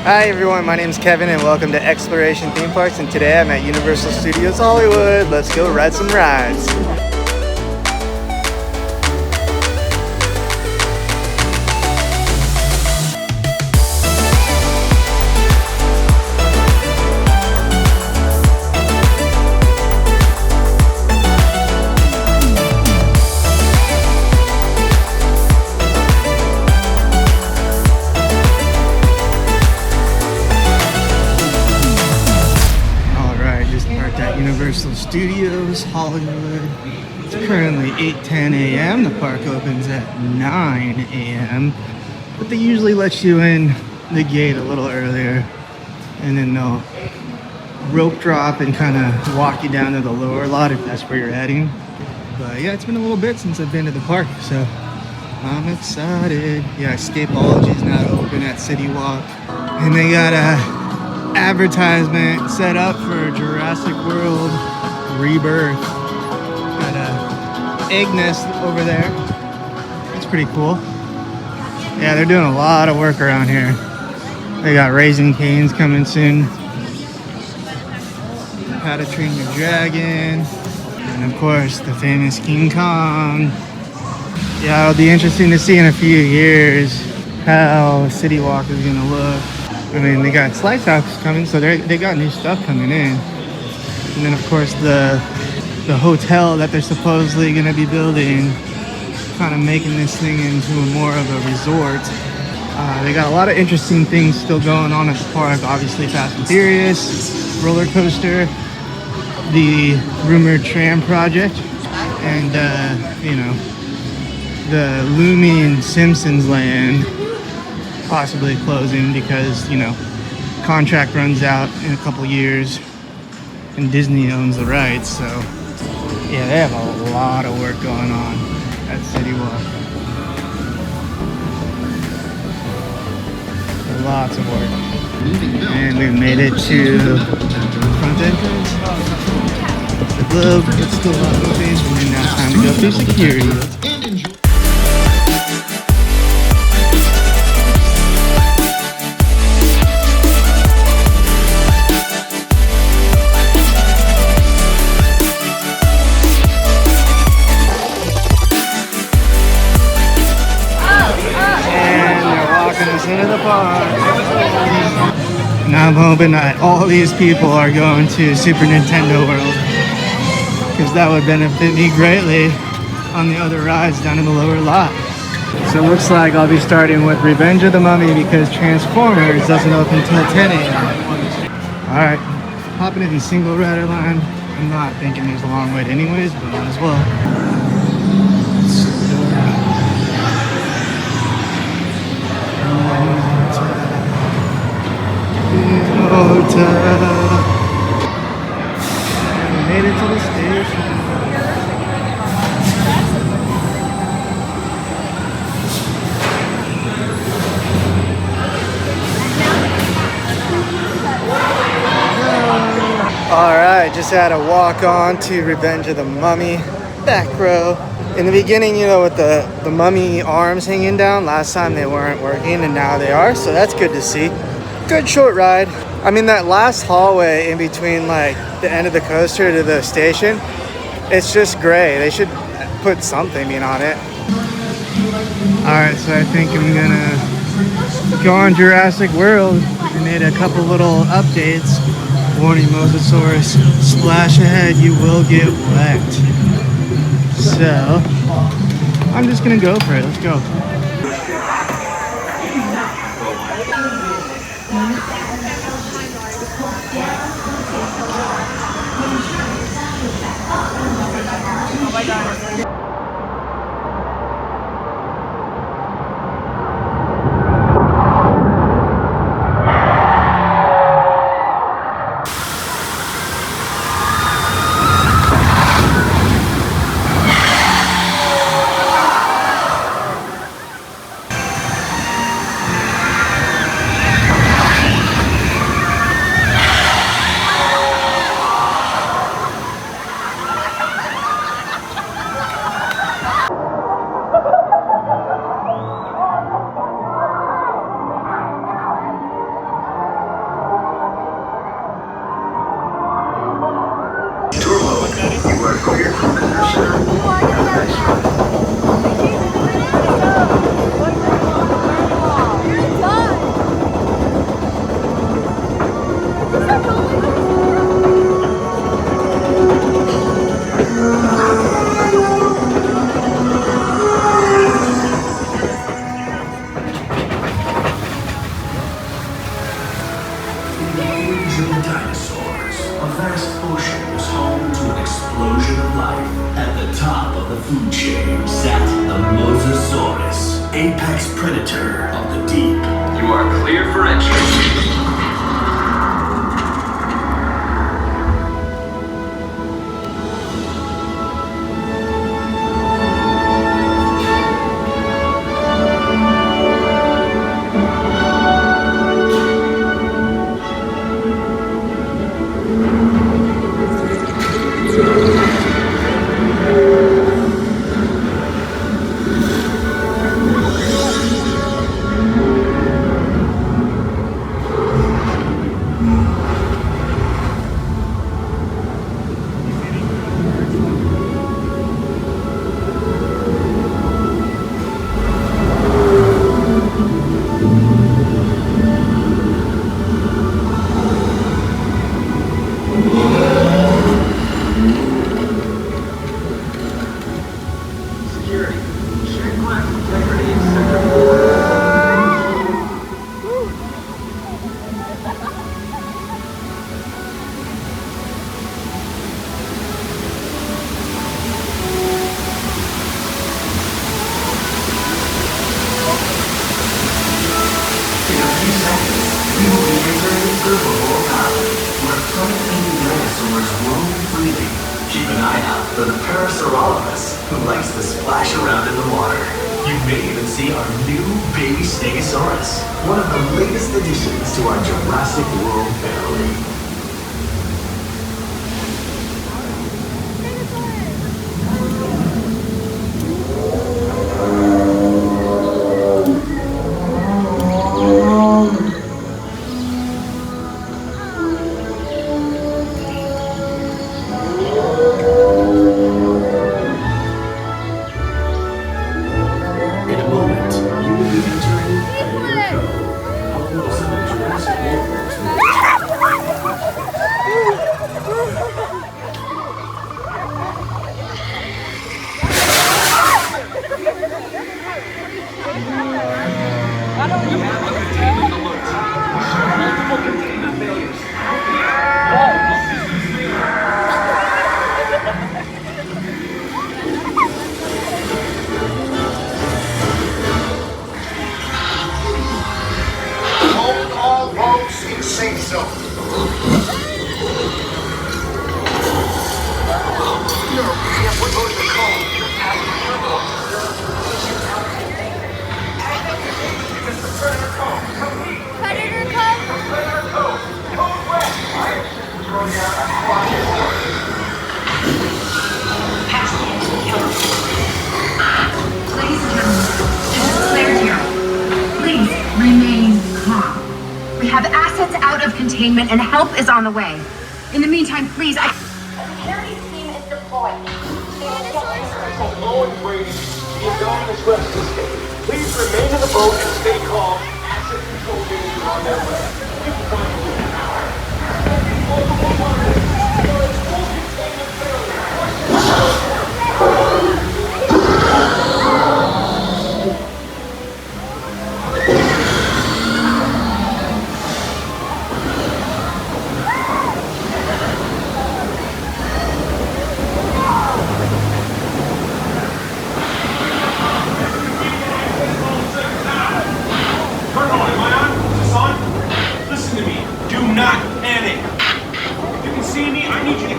Hi everyone, my name is Kevin and welcome to Exploration Theme Parks, and today I'm at Universal Studios Hollywood. Let's go ride some rides. Universal Studios Hollywood. It's currently 8:10 a.m. The park opens at 9 a.m. but they usually let you in the gate a little earlier, and then they'll rope drop and kind of walk you down to the lower lot if that's where you're heading. But yeah, it's been a little bit since I've been to the park, so I'm excited. Yeah, Escapology is now open at City Walk, and they got a advertisement set up for Jurassic World Rebirth. Got a egg nest over there. That's pretty cool. Yeah, they're doing a lot of work around here. They got Raising Cane's coming soon. How to Train Your Dragon. And of course, the famous King Kong. Yeah, it'll be interesting to see in a few years how City Walk is gonna look. I mean, they got Slice House coming, so they got new stuff coming in. And then, of course, the hotel that they're supposedly going to be building, kind of making this thing into more of a resort. They got a lot of interesting things still going on at the park. Obviously, Fast and Furious, roller coaster, the rumored tram project, and, the looming Simpsons land possibly closing because, contract runs out in a couple years and Disney owns the rights. So yeah, they have a lot of work going on at City Walk. Lots of work. And we've made it to the front entrance. The globe, it's still not moving, and now it's time to go through security. Into the park. Now I'm hoping that all these people are going to Super Nintendo World, because that would benefit me greatly on the other rides down in the lower lot. So it looks like I'll be starting with Revenge of the Mummy because Transformers doesn't open until 10 a.m. Alright, hopping in the single rider line. I'm not thinking there's a long wait anyways, but might as well. We made it to the station. Alright, just had a walk on to Revenge of the Mummy. Back row. In the beginning, with the mummy arms hanging down, last time they weren't working and now they are, so that's good to see. Good short ride. I mean, that last hallway in between like the end of the coaster to the station, it's just gray. They should put something on it. Alright, so I think I'm gonna go on Jurassic World. We made a couple little updates. Warning, Mosasaurus, splash ahead, you will get wet. So, I'm just gonna go for it. Let's go. Oh my God. A vast ocean was home to an explosion of life. At the top of the food chain sat the Mosasaurus, apex predator of the deep. You are clear for entry. Keep an eye out for the Parasaurolophus, who likes to splash around in the water. You may even see our new baby Stegosaurus, one of the latest additions to our Jurassic World family. Containment and help is on the way. In the meantime, please, Security team is deployed. Low and Brady, the Indominus Rex escape. Please remain in the boat and stay calm. Asset control units are on their way. You can find them in an hour. Multiple warnings. There is full containment failure.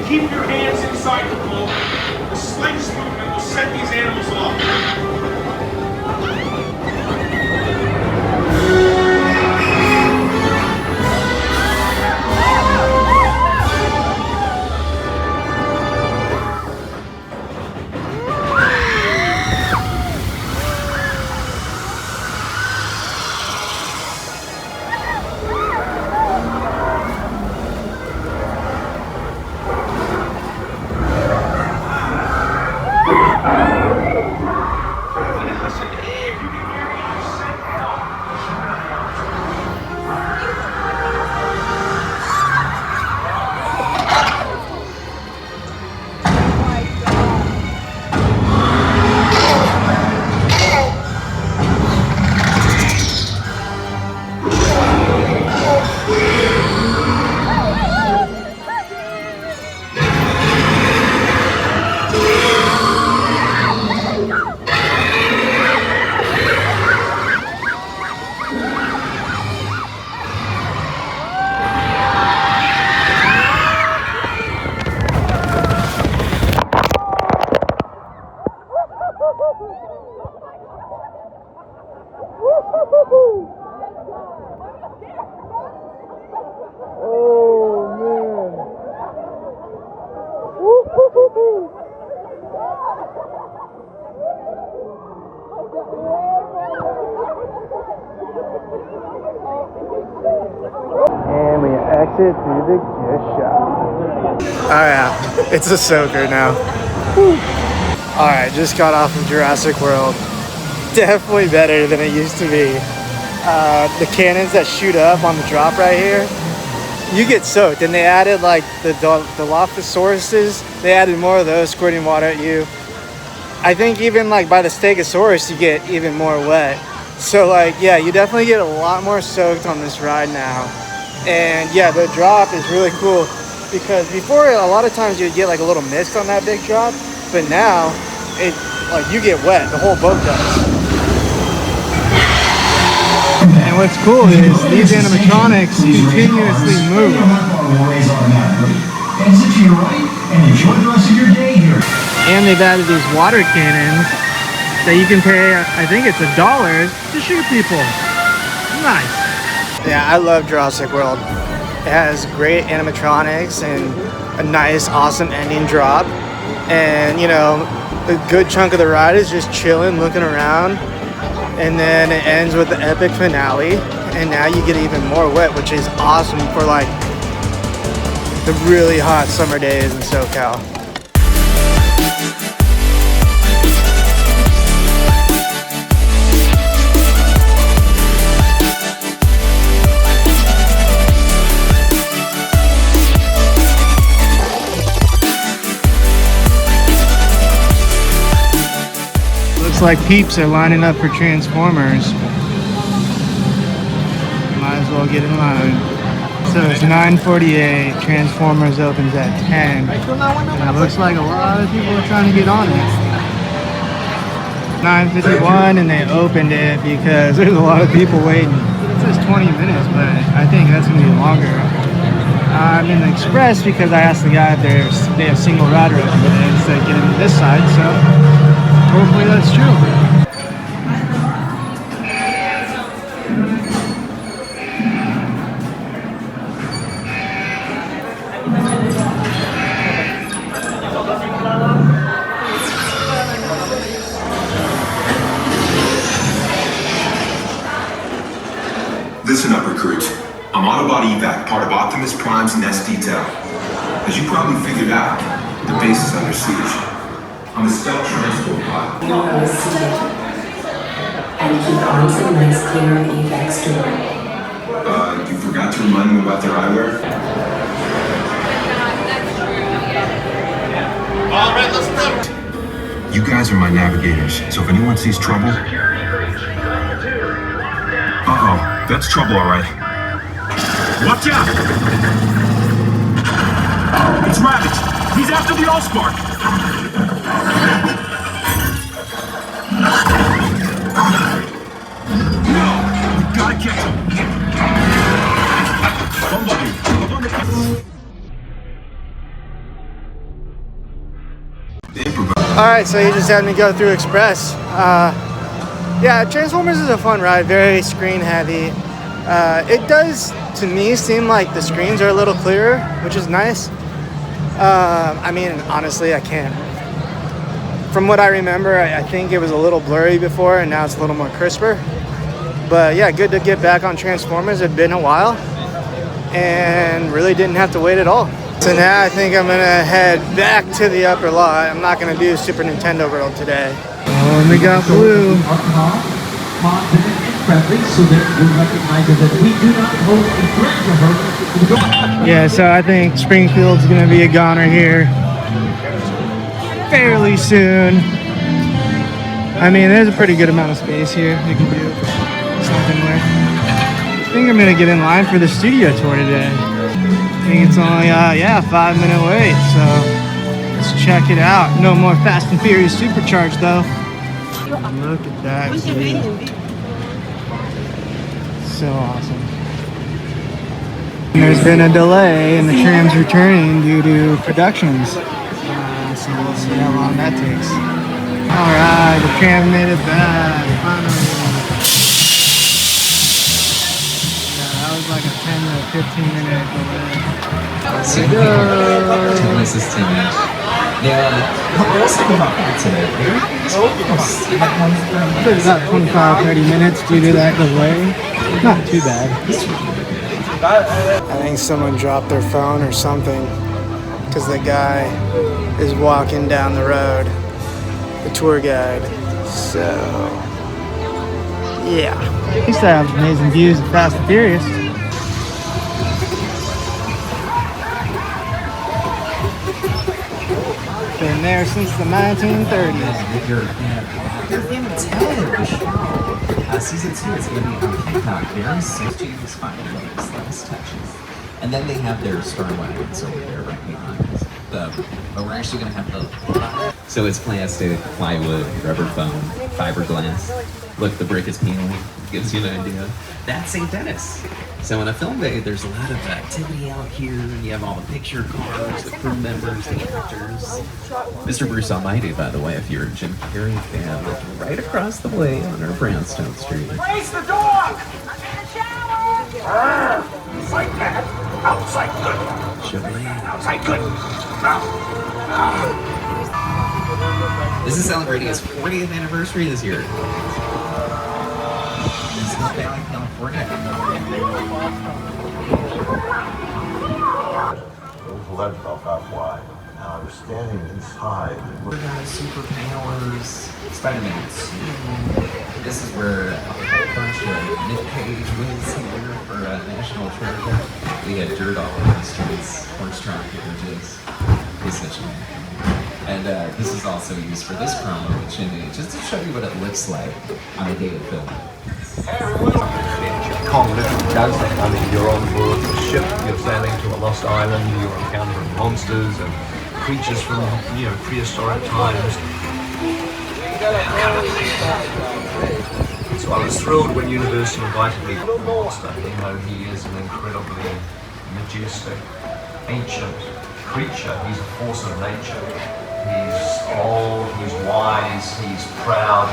Keep your hands inside the boat. The slightest movement will set these animals off. And we exit through the gift shop. Oh yeah, it's a soaker now. Alright, just got off of Jurassic World. Definitely better than it used to be. The cannons that shoot up on the drop right here, you get soaked. And they added like the Dilophosaurus, they added more of those squirting water at you. I think even like by the Stegosaurus, you get even more wet. So like, yeah, you definitely get a lot more soaked on this ride now. And yeah, the drop is really cool because before a lot of times you'd get like a little mist on that big drop, but now it like you get wet, the whole boat does. And what's cool is these animatronics continuously move. Exit to your right and enjoy the rest of your day here. And they've added these water cannons that you can pay, I think it's $1 to shoot people. Nice. Yeah, I love Jurassic World. It has great animatronics and a nice, awesome ending drop. And, you know, a good chunk of the ride is just chilling, looking around. And then it ends with the epic finale. And now you get even more wet, which is awesome for like the really hot summer days in SoCal. Looks like peeps are lining up for Transformers. Might as well get in line. So it's 9:48, Transformers opens at 10. And it looks like a lot of people are trying to get on it. 9:51 and they opened it because there's a lot of people waiting. It says 20 minutes, but I think that's gonna be longer. I'm in the Express because I asked the guy if they have single rider open today instead of getting to this side, so hopefully that's true. Listen up, recruits. I'm Autobot Evac, part of Optimus Prime's Nest Detail. As you probably figured out, the base is under siege. I'm a stealth transport pilot. You are seated. And keep arms and legs clear of Evac's door. You forgot to remind me about their eyewear? All right, let's go. You guys are my navigators, so if anyone sees trouble... Uh-oh, that's trouble, all right. Watch out! It's Ravage! He's after the Allspark! No! We gotta catch him! Alright, so you just had me go through Express. Yeah, Transformers is a fun ride, very screen heavy. It does, to me, seem like the screens are a little clearer, which is nice. I mean, honestly, I can't. From what I remember, I think it was a little blurry before, and now it's a little more crisper. But yeah, good to get back on Transformers. It'd been a while, and really didn't have to wait at all. So now I think I'm gonna head back to the upper lot. I'm not gonna do Super Nintendo World today. Oh, and we got Blue. Yeah, so I think Springfield's gonna be a goner here fairly soon. I mean, there's a pretty good amount of space here you can do something with. I think I'm gonna get in line for the studio tour today. I think it's only, yeah, 5-minute wait, so let's check it out. No more Fast and Furious Supercharged, though. Look at that view. So awesome. There's been a delay in the tram's returning due to productions. So we'll see how long that takes. Alright, the tram made it back, finally. Yeah, that was like a 10 to 15 minute delay. Let's go! This is 10 minutes. Yeah, what's the about today? About 25-30 minutes due to that delay. Not too bad. I think someone dropped their phone or something because the guy is walking down the road, the tour guide. So, yeah. Used to have amazing views of Fast and Furious. Been there since the 1930s. They're in 10 the show. Season 2 is going to be on Peacock very soon. James finally makes last touches. And then they have their Star Wagons over there right behind us. But we're actually going to have the... So it's plastic, plywood, rubber foam, fiberglass. Look, the brick is peeling. Gives you an idea. That's St. Dennis. So on a film day, there's a lot of activity out here. You have all the picture cars, the crew members, the actors. Mr. Bruce Almighty, by the way, if you're a Jim Carrey fan, lives right across the way on our Brownstone Street. Raise the dog! Like that. Outside good. Chevrolet. Outside good. This is celebrating its 40th anniversary this year. This is Valley, California. It was 11 about wide. Now I was standing inside. We're got superpowers, Spider-Man 2. This is where a whole bunch of Nick Cage was here for a national treasure. We had dirt all over the streets, horse trough images, essentially. And this is also used for this promo with Jimmy, just to show you what it looks like on a day of filming. Can't literally does it. I mean, you're on board a ship, you're sailing to a lost island, you're encountering monsters and creatures from, prehistoric times. So I was thrilled when Universal invited me to the monster. He is an incredibly majestic, ancient creature. He's a force of nature. He's old, he's wise, he's proud,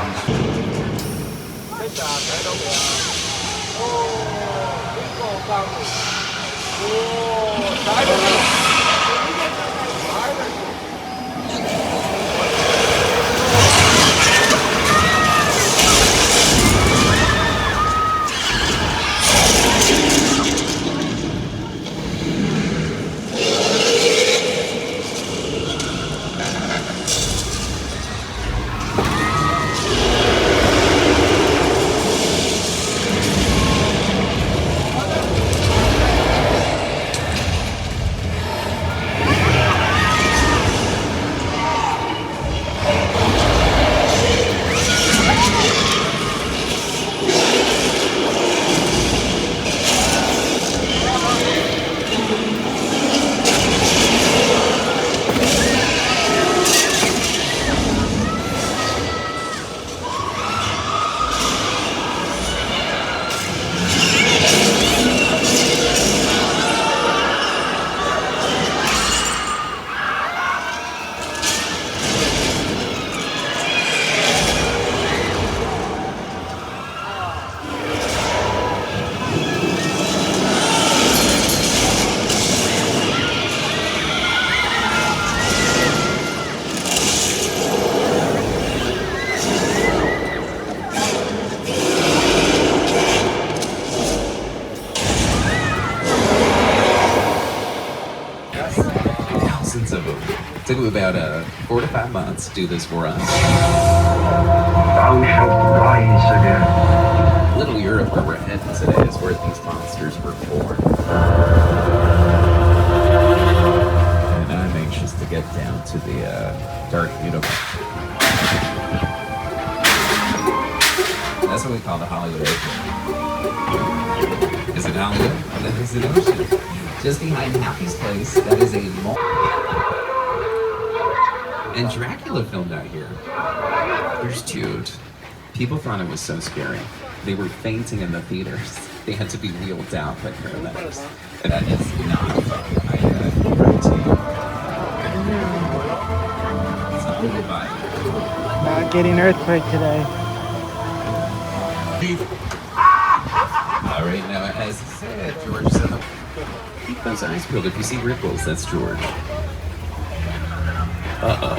Thousands of them. It took about 4 to 5 months to do this for us. Thou shalt rise again. Little Europe, where we're heading today, is where these monsters were born. And I'm anxious to get down to the dark universe. That's what we call the Hollywood Ocean. Is it Hollywood? Or that is an ocean. Just behind Happy's place, that is a mall. And Dracula filmed out here. There's Jude. People thought it was so scary. They were fainting in the theaters. They had to be wheeled out by paramedics. And that is not fun. I guarantee you. It's not a good vibe. Not getting earthquake today. All right, now as I said, George said, keep those eyes peeled. If you see ripples, that's George. Uh-oh.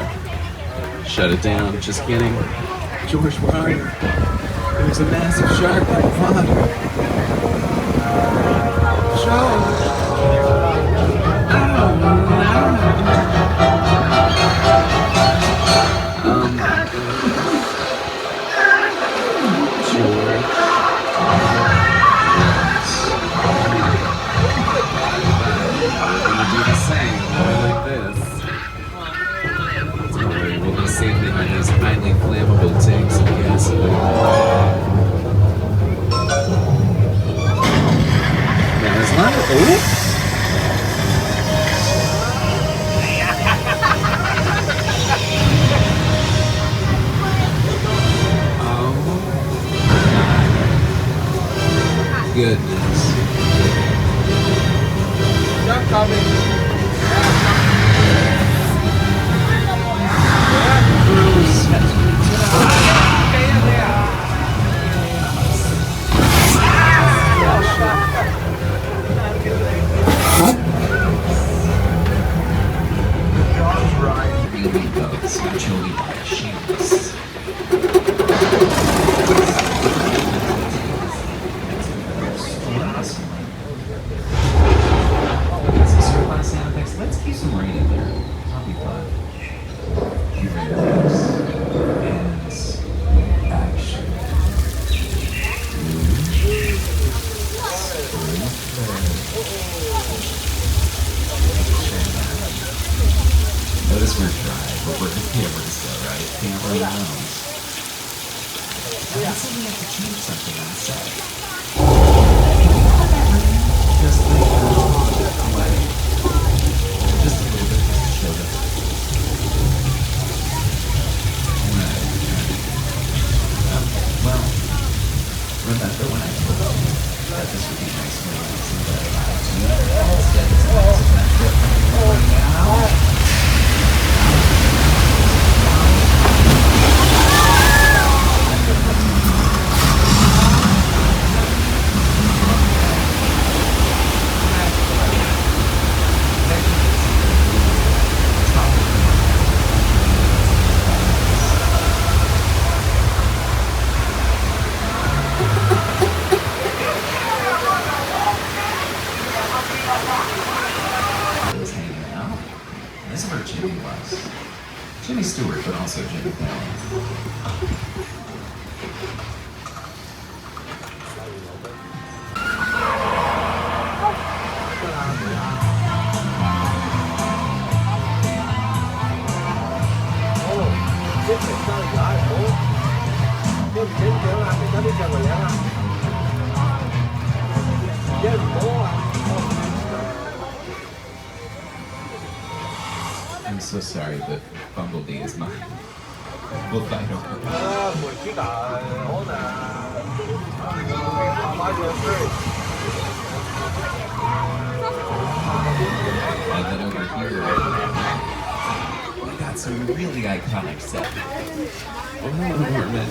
Shut it down. Just kidding. George, where are you? There's a massive shark on the water. Shark! Goodness. Really goes naturally by shameless. Let's keep some rain in there. That'll be fun. Relax. And action. Notice we're dry, but we're the camera still, right? Camera knows. Let's say we have to change something on set. Just like away. Just a little bit, just to show them. Right. Well, remember when I told you that this would be nice when we see that instead it's a massive right now? This is where Jimmy was. Jimmy Stewart, but also Jimmy Fallon. I'm so sorry, but Bumblebee is mine. We'll fight over it. And then over here, we got some really iconic stuff. Oh, Norman.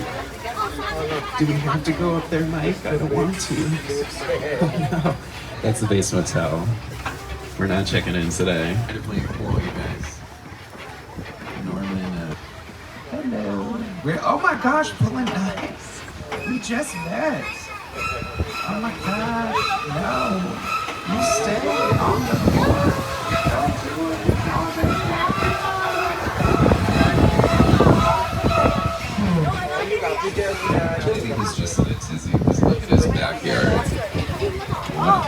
Do we have to go up there, Mike? I don't want to. Oh, no. That's the base motel. We're not checking in today. I had to play for you guys. Norman, hello. Oh my gosh, pulling dice. We just met. Oh my gosh, no. You stay on the floor. Don't do it. I think he's just a bit dizzy. Just look at his backyard. Wow.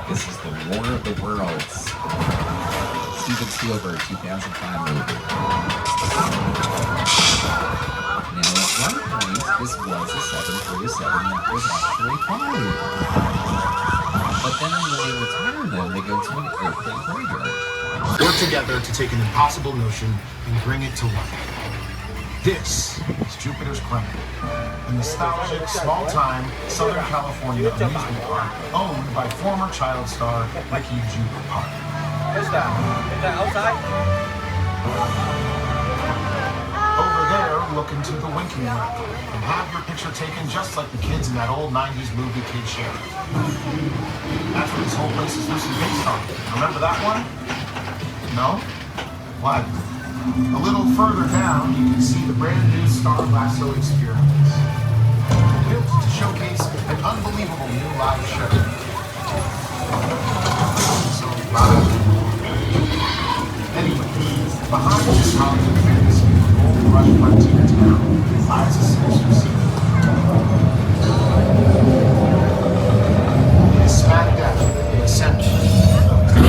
This is the War of the Worlds. Steven Spielberg, 2005 movie. Now, at one point, this was a 747 that was actually flying. But then when they retire them, they go to an airplane graveyard. Work together to take an impossible notion and bring it to life. This is Jupiter's Crown, a nostalgic, small-time Southern California amusement park owned by former child star Ricky Jupiter Park. What's that? Is that outside? Over there, look into the winking rack and have your picture taken just like the kids in that old 90s movie Kid Sheriff. That's what this whole place is loosely based on. Remember that one? No? What? A little further down, you can see the brand new Star Lasso Experience, built to showcase an unbelievable new live show. So, anyway, behind this Hollywood fantasy, Gold Rush Frontier Town lies a sinister secret. It is smack dab in the center of the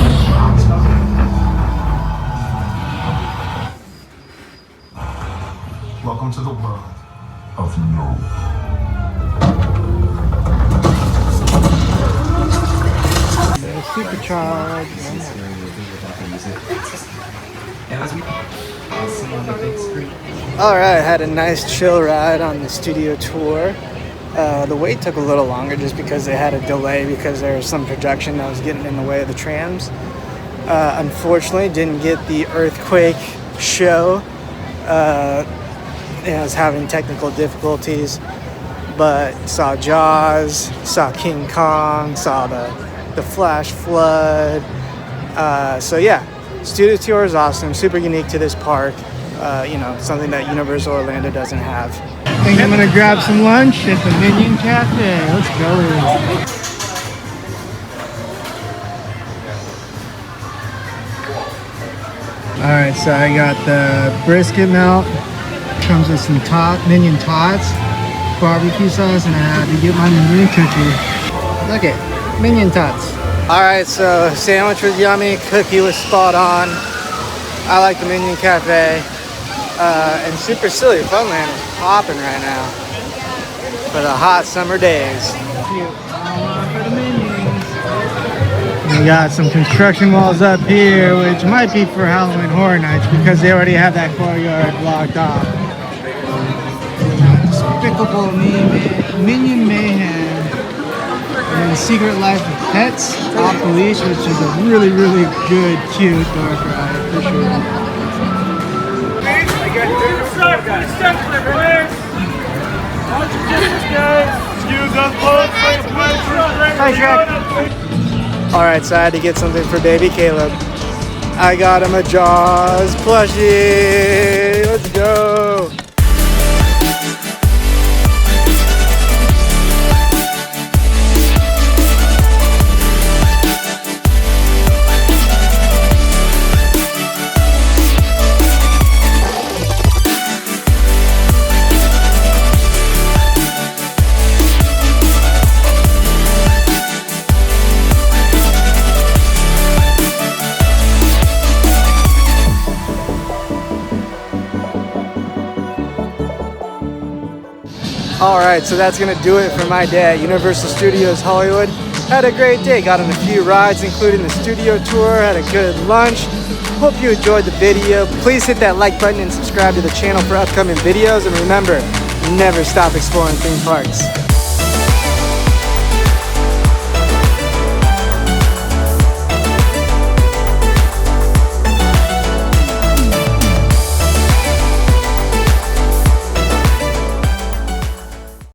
Welcome to the world of no. Supercharged. Alright, had a nice chill ride on the studio tour. The wait took a little longer just because they had a delay because there was some projection that was getting in the way of the trams. Unfortunately, didn't get the earthquake show. I was having technical difficulties, but saw Jaws, saw King Kong, saw the flash flood. So yeah, studio tour is awesome, super unique to this park. Something that Universal Orlando doesn't have. I think I'm gonna grab some lunch at the Minion Cafe. Let's go. All right, so I got the brisket melt. Comes with some Minion tots, barbecue sauce, and I had to get my Minion cookie. Look it, Minion tots. All right, so sandwich was yummy, cookie was spot on. I like the Minion Cafe. And super silly, Funland is popping right now for the hot summer days. We got some construction walls up here, which might be for Halloween Horror Nights because they already have that courtyard blocked off. Despicable Minion Mayhem. And the Secret Life of Pets Off the Leash, which is a really, really good, cute dark ride for sure. Hi, Shrek. Alright, so I had to get something for baby Caleb. I got him a Jaws plushie. Let's go. Alright, so that's going to do it for my day at Universal Studios Hollywood. Had a great day, got on a few rides including the studio tour, had a good lunch. Hope you enjoyed the video. Please hit that like button and subscribe to the channel for upcoming videos. And remember, never stop exploring theme parks.